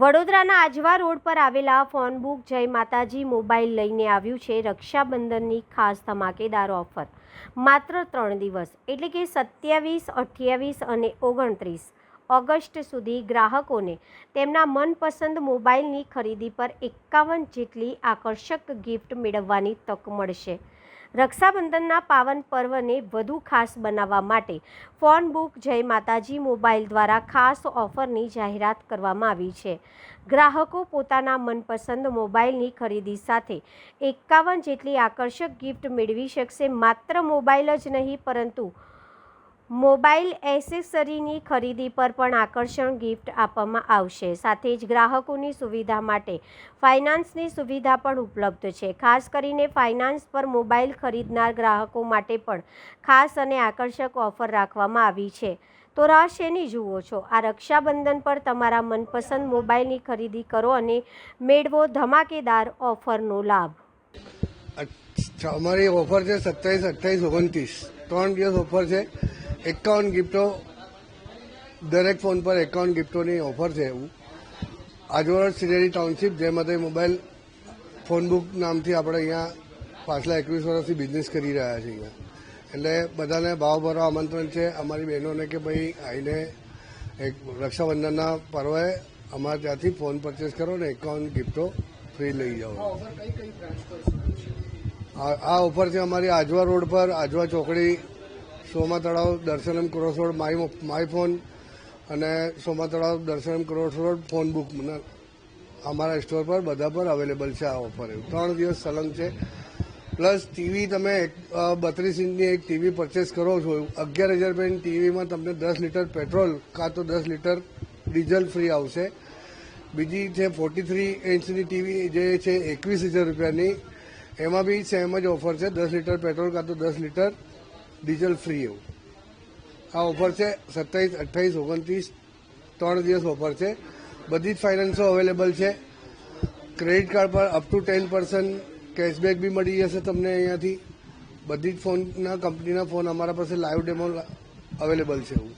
વડોદરાના આજવા રોડ પર આવેલા ફોન બુક જય માતાજી મોબાઈલ લઈને આવ્યું છે રક્ષાબંધનની ખાસ ધમાકેદાર ઓફર। માત્ર 3 દિવસ એટલે કે 27, 28 અને 29 ઓગસ્ટ સુધી ગ્રાહકોને તેમના મનપસંદ મોબાઈલની ખરીદી પર 51 જેટલી આકર્ષક ગિફ્ટ મેળવવાની તક મળશે। રક્ષાબંધનના પાવન પર્વને વધુ ખાસ બનાવવા માટે ફોન બુક જય માતાજી મોબાઈલ દ્વારા ખાસ ઓફરની જાહેરાત કરવામાં આવી છે। ગ્રાહકો પોતાના મનપસંદ મોબાઈલની ખરીદી સાથે 51 જેટલી આકર્ષક ગિફ્ટ મેળવી શકશે। માત્ર મોબાઈલ જ નહીં પરંતુ મોબાઈલ એસેસરીની ખરીદી પર પણ આકર્ષક ગિફ્ટ આપવામાં આવશે। સાથે જ ગ્રાહકોની સુવિધા માટે ફાઇનાન્સની સુવિધા પણ ઉપલબ્ધ છે। ખાસ કરીને ફાઇનાન્સ પર મોબાઈલ ખરીદનાર ગ્રાહકો માટે પણ ખાસ અને આકર્ષક ઓફર રાખવામાં આવી છે। તો રાહ શેની જુઓ છો? આ રક્ષાબંધન પર તમારા મનપસંદ મોબાઈલની ખરીદી કરો અને મેળવો ધમાકેદાર ઓફરનો લાભ। અમારી ઓફર છે 27, 28, 29 3 દિવસ ઓફર છે। 51 ગિફ્ટો, દરેક ફોન પર 51 ગિફ્ટોની ઓફર છે। એવું આજવા સિનેરી ટાઉનશીપ જય માતાજી મોબાઈલ ફોન બુક નામથી આપણે અહીંયા પાછલા 21 વર્ષથી બિઝનેસ કરી રહ્યા છીએ અહીંયા। એટલે બધાને ભાવભરા આમંત્રણ છે અમારી બહેનોને કે ભાઈ આવીને એક રક્ષાબંધનના પર્વે અમારે ત્યાંથી ફોન પરચેસ કરો ને 51 ગિફ્ટો ફ્રી લઈ જાઓ। આ ઓફર છે અમારી આજવા રોડ પર, આજવા ચોકડી, સોમા તળાવ, દર્શનમ ક્રોસ રોડ, માય ફોન અને સોમા તળાવ, દર્શનમ ક્રોસ રોડ ફોન બુક અમારા સ્ટોર પર બધા પર અવેલેબલ છે આ ઓફર। 3 દિવસ સલંગ છે। પ્લસ ટીવી તમે 32 ઇંચની એક ટીવી પરચેસ કરો છો 11,000 રૂપિયાની ટીવીમાં તમને 10 લીટર પેટ્રોલ કાં તો 10 લીટર ડીઝલ ફ્રી આવશે। બીજી છે 43 ઇંચની ટીવી જે છે 21,000 રૂપિયાની, એમાં બી સેમ જ ઓફર છે, 10 લીટર પેટ્રોલ કાં તો 10 લીટર ડીઝલ ફ્રી। એવું આ ઓફર છે 27, 28, 29 3 દિવસ ઓફર છે। બધી જ ફાઇનાન્સો અવેલેબલ છે। ક્રેડિટ કાર્ડ પર અપ ટુ 10% કેશબેક બી મળી જશે તમને અહીંયાથી। બધી જ ફોનના કંપનીના ફોન અમારા પાસે લાઈવ ડેમો અવેલેબલ છે। એવું